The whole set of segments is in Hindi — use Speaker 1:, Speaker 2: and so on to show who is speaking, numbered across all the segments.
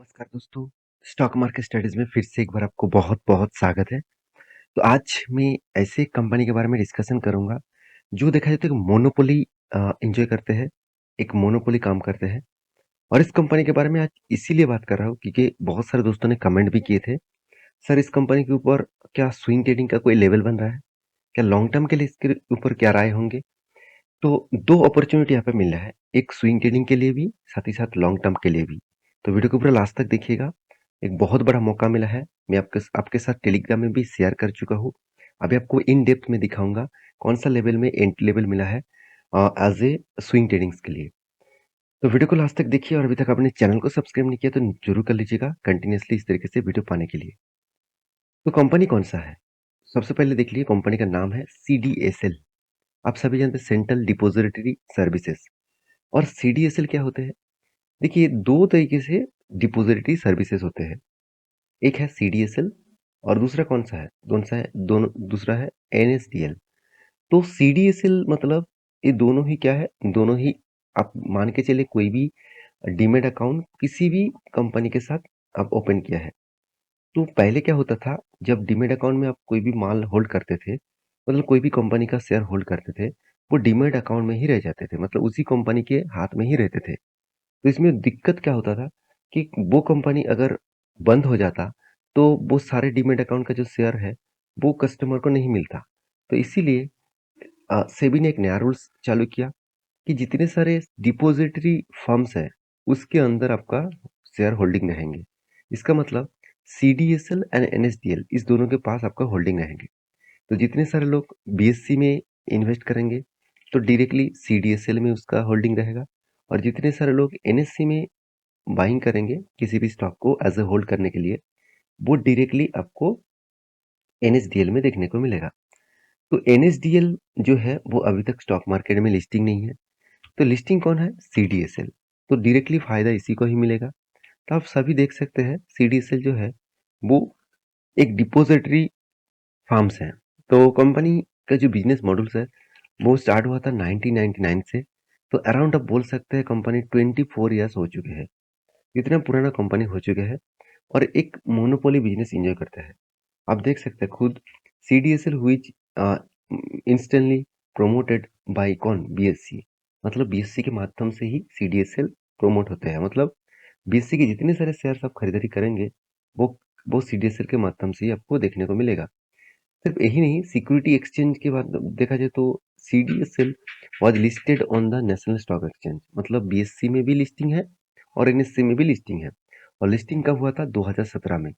Speaker 1: नमस्कार दोस्तों, स्टॉक मार्केट स्टडीज़ में फिर से एक बार आपको बहुत-बहुत स्वागत है। तो आज मैं ऐसे एक कंपनी के बारे में डिस्कशन करूँगा, जो देखा जाए तो एक मोनोपोली एन्जॉय करते हैं, एक मोनोपोली काम करते हैं और इस कंपनी के बारे में आज इसीलिए बात कर रहा हूँ क्योंकि बहुत सारे दोस्तों ने कमेंट भी किए थे, "सर इस कंपनी के ऊपर क्या स्विंग ट्रेडिंग का कोई लेवल बन रहा है? क्या लॉन्ग टर्म के लिए इसके ऊपर क्या राय होंगे?" तो 2 अपॉर्च्युनिटी यहाँ पे मिल रहा है, एक स्विंग ट्रेडिंग के लिए भी, साथ ही साथ लॉन्ग टर्म के लिए भी। तो वीडियो को पूरा लास्ट तक देखिएगा, एक बहुत बड़ा मौका मिला है, मैं आपके साथ टेलीग्राम में भी शेयर कर चुका हूँ। अभी आपको इन डेप्थ में दिखाऊँगा, कौन-सा लेवल में एंट्री लेवल मिला है एज़ ए स्विंग ट्रेडिंग्स के लिए। तो वीडियो को लास्ट तक देखिए और अभी तक आपने चैनल को सब्सक्राइब नहीं किया तो ज़रूर कर लीजिएगा, कंटिन्यूअसली इस तरीके से वीडियो पाने के लिए। तो कंपनी कौन-सा है? सबसे पहले देख लीजिए कंपनी का नाम है सीडीएसएल। आप सभी जानते हैं सेंट्रल डिपॉजिटरी सर्विसेज। और सीडीएसएल क्या होते हैं? देखिए 2 तरीके से डिपॉजिटरी सर्विसेज होते हैं। एक है सीडीएसएल और दूसरा कौन-सा है? कौन-सा है? दोनों दूसरा है एनएसडीएल। तो सीडीएसएल मतलब ये दोनों ही क्या है? दोनों ही आप मान के चलिए कोई भी डीमैट अकाउंट किसी भी कंपनी के साथ आप ओपन किया है। तो पहले क्या होता था जब डीमैट अकाउंट में आप कोई भी माल होल्ड करते थे, मतलब कोई भी कंपनी का शेयर होल्ड करते थे, वो डीमैट अकाउंट में ही रह जाते थे। मतलब उसी कंपनी के हाथ में ही रहते थे। तो इसमें दिक्कत क्या होता था कि वो कंपनी अगर बंद हो जाता, तो वो सारे डीमैट अकाउंट का जो शेयर है, वो कस्टमर को नहीं मिलता। तो इसीलिए सेबी ने एक नया रूल्स चालू किया कि जितने सारे डिपॉजिटरी फर्म्स हैं, उसके अंदर आपका शेयर होल्डिंग रहेंगे। इसका मतलब सीडीएसएल एंड एनएसडीएल इस दोनों के पास आपका होल्डिंग रहेंगे। तो जितने सारे लोग बीएससी में इन्वेस्ट करेंगे, तो डायरेक्टली सीडीएसएल में उसका होल्डिंग रहेगा और जितने सारे लोग एनएससी में बाइंग करेंगे किसी भी स्टॉक को एज अ होल्ड करने के लिए, वो डायरेक्टली आपको एनएसडीएल में देखने को मिलेगा। तो एनएसडीएल जो है वो अभी तक स्टॉक मार्केट में लिस्टिंग नहीं है। तो लिस्टिंग कौन है? सीडीएसएल। तो डायरेक्टली फायदा इसी को ही मिलेगा। तो आप सभी देख सकते हैं सीडीएसएल जो है वो एक डिपॉजिटरी फार्म्स है। तो कंपनी का जो बिजनेस मॉडल्स है वो स्टार्ट हुआ था 1999 से। तो अराउंड आप बोल सकते हैं कंपनी 24 इयर्स हो चुके हैं। इतना पुराना कंपनी हो चुके हैं और एक मोनोपोली बिजनेस एंजॉय करता है। आप देख सकते हैं खुद CDSL which instantly promoted by कौन? बीएससी। मतलब बीएससी के माध्यम से ही सीडीएसएल प्रमोट होते हैं। मतलब बीएससी के जितने सारे शेयर्स आप खरीदारी करेंगे वो वो सीडीएसएल के माध्यम से ही आपको देखने को मिलेगा। सिर्फ यही नहीं, सिक्योरिटी एक्सचेंज के बाद देखा जाए तो CDSL was listed on the national stock exchange. मतलब बीएससी में भी लिस्टिंग है और एनएससी में भी लिस्टिंग है और लिस्टिंग कब हुआ था? 2017 में।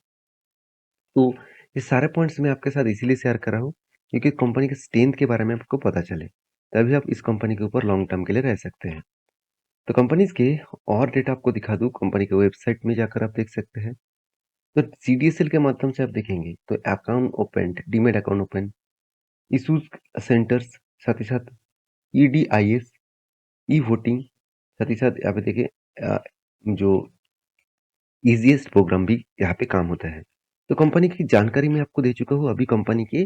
Speaker 1: तो ये सारे पॉइंट्स मैं आपके साथ इसीलिए शेयर कर रहा हूँ क्योंकि कंपनी के स्ट्रेंथ के बारे में आपको पता चले, तभी आप इस कंपनी के ऊपर लॉन्ग टर्म के लिए रह सकते हैं। तो कंपनीज के और डेटा आपको दिखा दूँ, कंपनी के वेबसाइट में जाकर आप देख सकते हैं। तो सीडीएसएल के माध्यम से आप देखेंगे तो account open, demat account open, issues centres, साथ ही साथ ईडीआईएस, ई वोटिंग, साथ ही साथ यहाँ पे देखिए जो ईजीएस्ट प्रोग्राम भी यहाँ पे काम होता है। तो कंपनी की जानकारी मैं आपको दे चुका हूँ। अभी कंपनी के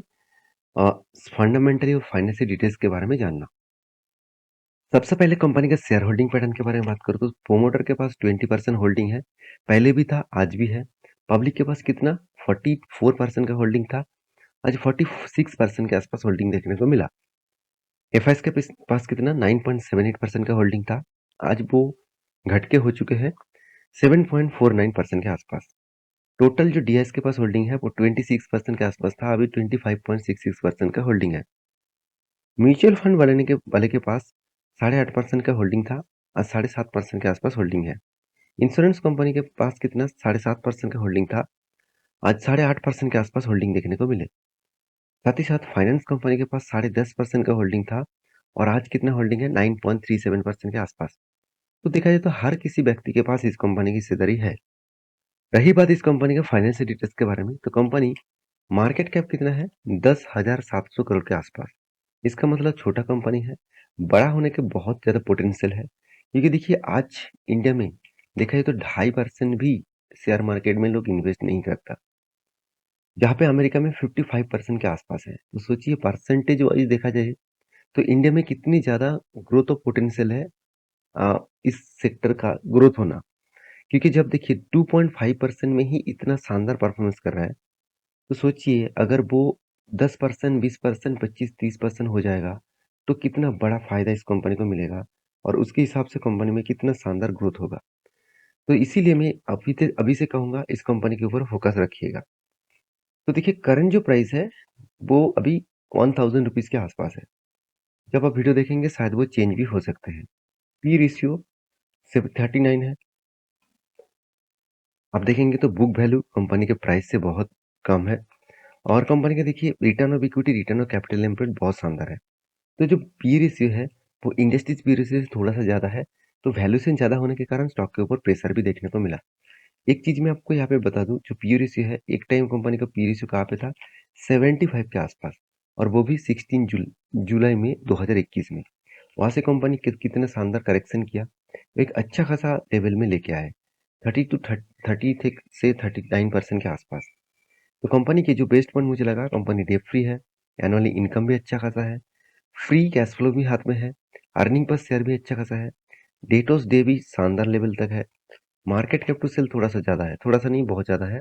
Speaker 1: फंडामेंटली और फाइनेंशियल डिटेल्स के बारे में जानना। सबसे पहले कंपनी का शेयर होल्डिंग पैटर्न के बारे में बात करूँ तो प्रोमोटर के पास 20% होल्डिंग है। पहले भी था, आज भी है। पब्लिक के पास कितना? 44% का होल्डिंग था। आज 46% के आसपास होल्डिंग देखने को मिला। एफआईएस के पास कितना? 9.78% का होल्डिंग था। आज वो घट के हो चुके हैं 7.49% के आसपास। टोटल जो डीआईएस के पास होल्डिंग है वो 26% के आसपास था, अभी 25.66% का होल्डिंग है। म्यूचुअल फंड वाले के पास 8.5% का होल्डिंग था, आज 7.5% के आसपास होल्डिंग है। इंश्योरेंस कंपनी के पास कितना? 7.5% का होल्डिंग था, आज 8.5% के आसपास होल्डिंग देखने को मिले। साथ ही साथ फाइनेंस कंपनी के पास 10.5% का होल्डिंग था और आज कितना होल्डिंग है? 9.37% के आसपास। तो देखा जाए तो हर किसी व्यक्ति के पास इस कंपनी की हिस्सेदारी है। रही बात इस कंपनी के फाइनेंशियल डिटेल्स के बारे में, तो कंपनी मार्केट कैप कितना है? 10,700 करोड़ के आसपास। इसका मतलब छोटा कंपनी है, बड़ा होने के बहुत ज़्यादा पोटेंशियल है। क्योंकि देखिए आज इंडिया में देखा जाए तो 2.5% भी शेयर मार्केट में लोग इन्वेस्ट नहीं करता। जहाँ पे अमेरिका में 55% के आसपास है। तो सोचिए परसेंटेज वाइज़ देखा जाए तो इंडिया में कितनी ज़्यादा ग्रोथ ऑफ पोटेंशियल है इस सेक्टर का ग्रोथ होना। क्योंकि जब देखिए 2.5% में ही इतना शानदार परफॉर्मेंस कर रहा है, तो सोचिए अगर वो 10%, 20%, 25-30% हो जाएगा, तो कितना बड़ा फ़ायदा इस कंपनी को मिलेगा और उसके हिसाब से कंपनी में कितना शानदार ग्रोथ होगा। तो इसीलिए मैं अभी से कहूँगा इस कंपनी के ऊपर फ़ोकस रखिएगा। तो देखिए करंट जो प्राइस है, वो अभी ₹1000 के आस-पास है। जब आप वीडियो देखेंगे शायद वो चेंज भी हो सकते हैं। पी रेशियो सिर्फ 39 है। आप देखेंगे तो बुक वैल्यू कंपनी के प्राइस से बहुत कम है और कंपनी का देखिए return of equity, return of capital employed बहुत शानदार है। तो जो पी रेशियो है, वो इंडस्ट्रीज पी रेशियो से थोड़ा-सा ज़्यादा है, तो वैल्यूएशन ज़्यादा होने के कारण स्टॉक के ऊपर प्रेशर भी देखने को मिला। एक चीज़ मैं आपको यहाँ पे बता दूँ, जो पी रेशियो है, एक टाइम कंपनी का पी रेशियो कहाँ पे था? 75 के आसपास और वो भी 16 जुलाई में 2021 में। वहाँ से कंपनी कितने शानदार करेक्शन किया, एक अच्छा खासा लेवल में लेके आए। 30 टू 30 थे से 39% के आसपास। तो कंपनी की जो बेस्ट पॉइंट मुझे लगा, कंपनी डेट फ्री है, एनुअली इनकम भी अच्छा खासा है, फ्री कैश फ्लो भी हाथ में है, अर्निंग पर शेयर भी अच्छा खासा है, डेटोस डे भी शानदार लेवल तक है, मार्केट कैप टू सेल थोड़ा-सा ज़्यादा है, थोड़ा-सा नहीं बहुत ज़्यादा है।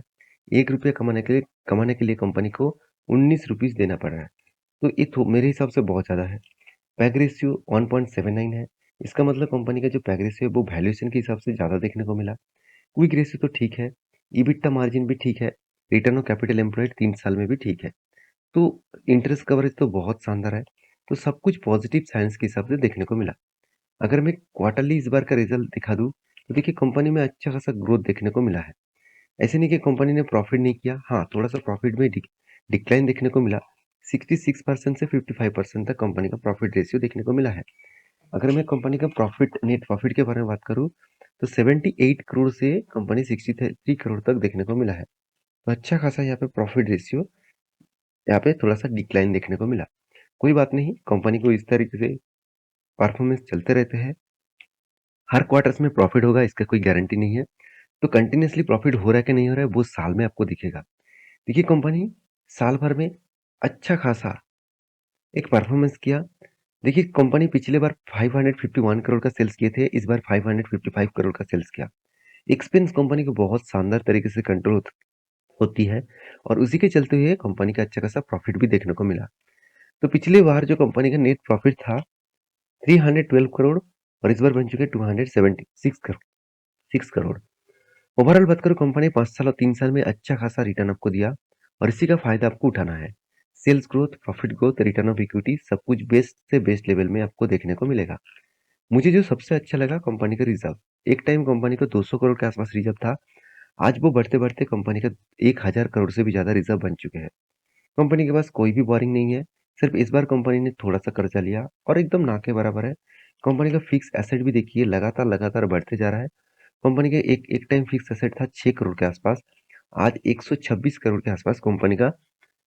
Speaker 1: ₹1 कमाने के लिए कंपनी को ₹19 देना पड़ रहा है। तो ये तो मेरे हिसाब से बहुत ज़्यादा है। पैग रेशियो 1.79 है। इसका मतलब कंपनी का जो पैग रेशियो है वो वैल्यूएशन के हिसाब से ज़्यादा देखने को मिला। क्विक रेशियो तो ठीक है, EBITDA मार्जिन भी ठीक है, रिटर्न ऑन कैपिटल एम्प्लॉयड 3 साल में भी ठीक है। तो इंटरेस्ट कवरेज तो बहुत शानदार है। तो सब कुछ पॉजिटिव साइंस के हिसाब से देखने को मिला। अगर मैं क्वार्टरली इस बार का रिजल्ट दिखा दूँ, तो देखिए कंपनी में अच्छा खासा ग्रोथ देखने को मिला है। ऐसे नहीं कि कंपनी ने प्रॉफिट नहीं किया, हाँ, थोड़ा-सा प्रॉफिट में डिक्लाइन देखने को मिला। 66% से 55% तक कंपनी का प्रॉफिट रेशियो देखने को मिला है। अगर मैं कंपनी का प्रॉफिट, नेट प्रॉफिट के बारे में बात करूँ, तो 78 करोड़ से कंपनी 63 करोड़ तक देखने को मिला है। तो अच्छा खासा यहाँ पे प्रॉफिट रेशियो यहाँ पे थोड़ा-सा डिक्लाइन देखने को मिला। कोई बात नहीं, कंपनी को इस तरीके से परफॉर्मेंस चलते रहते हैं। हर क्वार्टर्स में प्रॉफिट होगा इसका कोई गारंटी नहीं है। तो कंटिन्यूअसली प्रॉफिट हो रहा है कि नहीं हो रहा है, वो साल में आपको दिखेगा। देखिए कंपनी साल भर में अच्छा खासा एक परफॉर्मेंस किया। देखिए कंपनी पिछले बार 551 करोड़ का सेल्स किए थे, इस बार 555 करोड़ का सेल्स किया। एक्सपेंस कंपनी को बहुत शानदार तरीके से कंट्रोल होती है और उसी के चलते हुए कंपनी का अच्छा खासा प्रॉफिट भी देखने को मिला। तो पिछली बार जो कंपनी का नेट प्रॉफिट था 312 करोड़ और इस बार बन चुके 276 करोड़ 6 करोड़। ओवरऑल बात करूँ, कंपनी 5 साल और 3 साल में अच्छा खासा रिटर्न आपको दिया और इसी का फायदा आपको उठाना है। Sales growth, profit growth, return of equity सब कुछ बेस्ट से बेस्ट लेवल में आपको देखने को मिलेगा। मुझे जो सबसे अच्छा लगा कंपनी का रिजर्व। एक टाइम कंपनी को 200 करोड़ के आसपास रिजर्व था। आज वो बढ़ते-बढ़ते कंपनी का 1000 करोड़ से भी ज़्यादा रिजर्व बन चुके हैं। कंपनी के पास कोई भी बोरिंग नहीं है। सिर्फ इस बार कंपनी ने थोड़ा-सा कर्जा लिया और एकदम ना के बराबर है। कंपनी का फिक्स एसेट भी देखिए लगातार-लगातार बढ़ते जा रहा है। कंपनी का एक एक टाइम फिक्स एसेट था 6 करोड़ के आसपास। आज 126 करोड़ के आसपास कंपनी का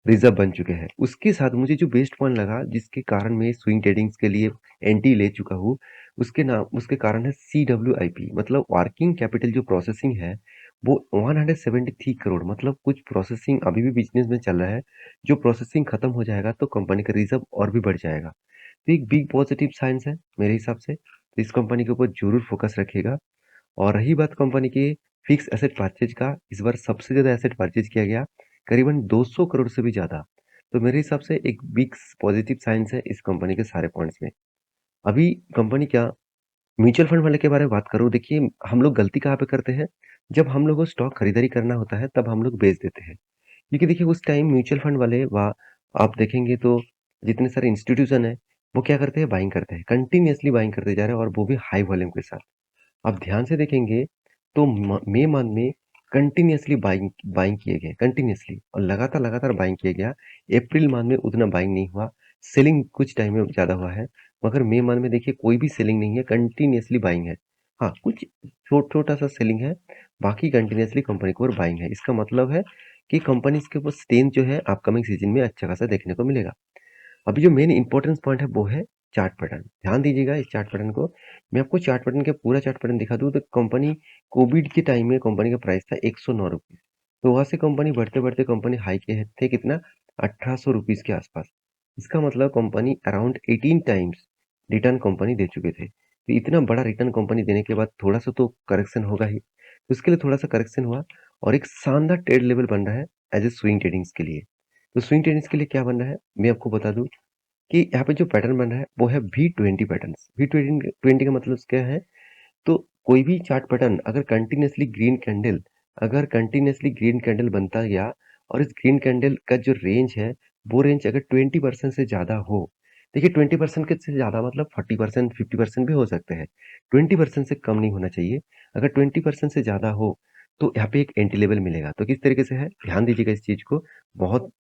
Speaker 1: रिजर्व बन चुके हैं। उसके साथ मुझे जो बेस्ट पॉइंट लगा, जिसके कारण मैं स्विंग ट्रेडिंग्स के लिए एंट्री ले चुका हूँ, उसके कारण है CWIP, मतलब वर्किंग कैपिटल जो प्रोसेसिंग है, वो 173 करोड़, मतलब कुछ प्रोसेसिंग अभी भी बिज़नेस में चल रहा है। जो प्रोसेसिंग खत्म हो जाएगा तो कंपनी का रिजर्व और भी बढ़ जाएगा। तो एक बिग पॉजिटिव साइंस है मेरे हिसाब से। तो इस कंपनी के ऊपर ज़रूर फोकस रखिएगा। और रही बात कंपनी की फिक्स एसेट परचेज का, इस बार सबसे ज़्यादा एसेट परचेज किया गया, करीबन 200 करोड़ से भी ज़्यादा। तो मेरे हिसाब से एक बिग पॉजिटिव साइंस है इस कंपनी के सारे पॉइंट्स में। अभी कंपनी क्या, म्यूचुअल फंड वाले के बारे में बात करूँ, देखिए हम लोग गलती कहाँ पे करते हैं, जब हम लोग को स्टॉक खरीदारी करना होता है तब हम लोग बेच देते हैं। क्योंकि देखिए उस टाइम म्यूचुअल फंड वाले वा आप देखेंगे तो जितने सारे इंस्टीट्यूशन है, वो क्या करते हैं, बाइंग करते हैं, कंटिन्यूअसली बाइंग करते जा रहे हैं और वो भी हाई वॉल्यूम के साथ। आप ध्यान से देखेंगे तो मई मंथ में कंटिन्यूअसली बाइंग बाइंग किए गए, कंटिन्यूअसली और लगातार लगातार बाइंग किया गया। अप्रैल मंथ में उतना बाइंग नहीं हुआ, सेलिंग कुछ टाइम में ज़्यादा हुआ है, मगर मई मंथ में देखिए कोई भी सेलिंग नहीं है, कंटिन्यूअसली बाइंग है। हाँ, कुछ छोटा सा सेलिंग है, बाकी कंटिन्यूअसली कंपनी के ऊपर बाइंग है। इसका मतलब है कि कंपनी के ऊपर स्ट्रेंथ जो है अपकमिंग सीजन में अच्छा खासा देखने को मिलेगा। अभी जो मेन इंपॉर्टेंस पॉइंट है वो है चार्ट पैटर्न। ध्यान दीजिएगा इस चार्ट पैटर्न को। मैं आपको चार्ट पैटर्न के पूरा चार्ट पैटर्न दिखा दूँ तो कंपनी कोविड के टाइम में कंपनी का प्राइस था ₹109। तो वहाँ से कंपनी बढ़ते-बढ़ते कंपनी हाई के थे कितना, ₹1800 के आसपास। इसका मतलब company around 18 times return company दे चुके थे। तो इतना बड़ा रिटर्न कंपनी देने के बाद थोड़ा-सा तो करेक्शन होगा ही। तो उसके लिए थोड़ा-सा करेक्शन हुआ और एक शानदार ट्रेड लेवल बन रहा है एज़ अ स्विंग ट्रेडिंग्स के लिए। तो स्विंग ट्रेडिंग्स के लिए क्या बन रहा है, मैं आपको बता दूँ कि यहाँ पे जो पैटर्न बन रहा है वो है V20 पैटर्न्स। V20 का मतलब क्या है, तो कोई भी चार्ट पैटर्न अगर कंटिन्यूअसली ग्रीन कैंडल बनता गया और इस ग्रीन कैंडल का जो रेंज है, वो रेंज अगर 20% से ज़्यादा हो, देखिए 20% के से ज़्यादा मतलब 40%, 50% भी हो सकते हैं। 20% से कम नहीं होना चाहिए। अगर 20% से ज़्यादा हो, तो यहाँ पे एक एंट्री लेवल मिलेगा। तो किस तरीके से है, ध्यान दीजिएगा इस चीज़ को। बहुत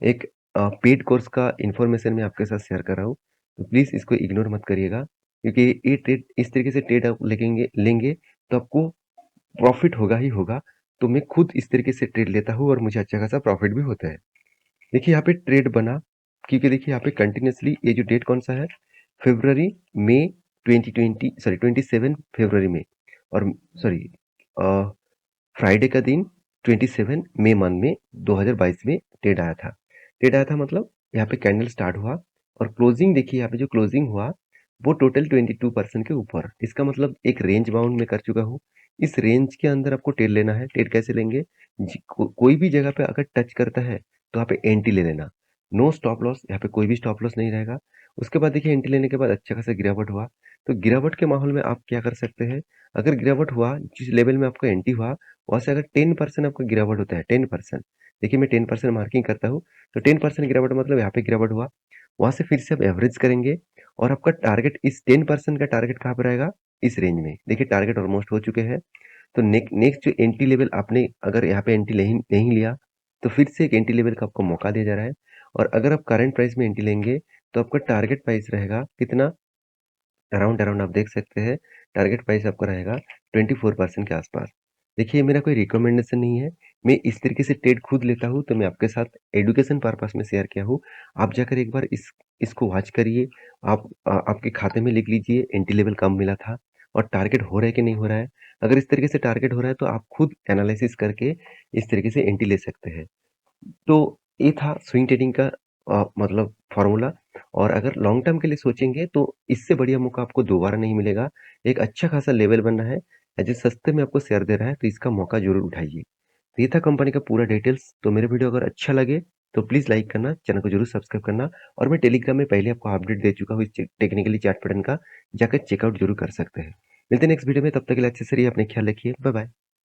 Speaker 1: एक पेड कोर्स का इन्फॉर्मेशन मैं आपके साथ शेयर कर रहा हूँ, तो प्लीज़ इसको इग्नोर मत करिएगा, क्योंकि ये ट्रेड इस तरीके से ट्रेड आप लेंगे लेंगे तो आपको प्रॉफ़िट होगा ही होगा। तो मैं खुद इस तरीके से ट्रेड लेता हूँ और मुझे अच्छा खासा प्रॉफ़िट भी होता है। देखिए यहाँ पे ट्रेड बना, क्योंकि देखिए यहाँ पे कंटिन्यूअसली ये जो डेट कौन-सा है, फ़रवरी, मई 2020 सॉरी 27 फ़रवरी में और सॉरी अ, फ्राइडे का दिन 27 मई मंथ में 2022 में ट्रेड आया था। ट्रेड आया था मतलब यहाँ पे कैंडल स्टार्ट हुआ और क्लोजिंग देखिए, यहाँ पे जो क्लोजिंग हुआ वो टोटल 22% के ऊपर। इसका मतलब एक रेंज बाउंड मैं कर चुका हूँ। इस रेंज के अंदर आपको ट्रेड लेना है। ट्रेड कैसे लेंगे? कोई भी जगह पे अगर टच करता है तो यहाँ पे एंट्री ले लेना। नो स्टॉप लॉस, यहाँ पे कोई भी स्टॉप लॉस नहीं रहेगा। उसके बाद देखिए एंट्री लेने के बाद अच्छा खासा गिरावट हुआ। तो गिरावट के माहौल में आप क्या कर सकते हैं? अगर गिरावट हुआ, जिस लेवल में आपका एंट्री हुआ वहाँ से अगर 10% आपका गिरावट होता है, 10%, देखिए मैं 10% मार्किंग करता हूँ, तो 10% गिरावट मतलब यहाँ पे गिरावट हुआ, वहाँ से फिर से आप एवरेज करेंगे और आपका टारगेट इस 10% का टारगेट कहाँ पर रहेगा? इस रेंज में। देखिए टारगेट ऑलमोस्ट हो चुके हैं। तो नेक्स्ट जो एंट्री लेवल आपने अगर यहाँ पे एंट्री नहीं नहीं लिया, तो फिर से एक एंट्री लेवल का आपको मौका दिया जा रहा है और अगर आप करंट प्राइस में एंट्री लेंगे, तो आपका टारगेट प्राइस रहेगा कितना? अराउंड अराउंड आप देख सकते हैं, टारगेट प्राइस आपका रहेगा 24% के आसपास। देखिए, मेरा कोई रिकमेंडेशन नहीं है, मैं इस तरीके से ट्रेड खुद लेता हूँ, तो मैं आपके साथ एजुकेशन पर्पस में शेयर किया हूँ। आप जाकर एक बार इसको वॉच करिए, आप आपके खाते में लिख लीजिए एंट्री लेवल कब मिला था और टारगेट हो रहा है कि नहीं हो रहा है। अगर इस तरीके से टारगेट हो रहा है, तो आप खुद एनालिसिस करके इस तरीके से एंट्री ले सकते हैं। तो ये था स्विंग ट्रेडिंग का मतलब फ़ॉर्मूला। और अगर लॉन्ग टर्म के लिए सोचेंगे तो इससे बढ़िया मौका आपको दोबारा नहीं मिलेगा। एक अच्छा खासा लेवल बन रहा है, जो सस्ते में आपको शेयर दे रहा है, तो इसका मौका ज़रूर उठाइए। तो ये था कंपनी का पूरा डिटेल्स। तो मेरे वीडियो अगर अच्छा लगे तो प्लीज़ लाइक करना, चैनल को ज़रूर सब्सक्राइब करना और मैं टेलीग्राम में पहले आपको अपडेट दे चुका हूँ इस टेक्निकली चार्ट पैटर्न का, जाकर चेकआउट ज़रूर कर सकते हैं। मिलते हैं नेक्स्ट वीडियो में, तब तक के लिए अच्छे से रहिए, अपना ख्याल रखिए। Bye bye.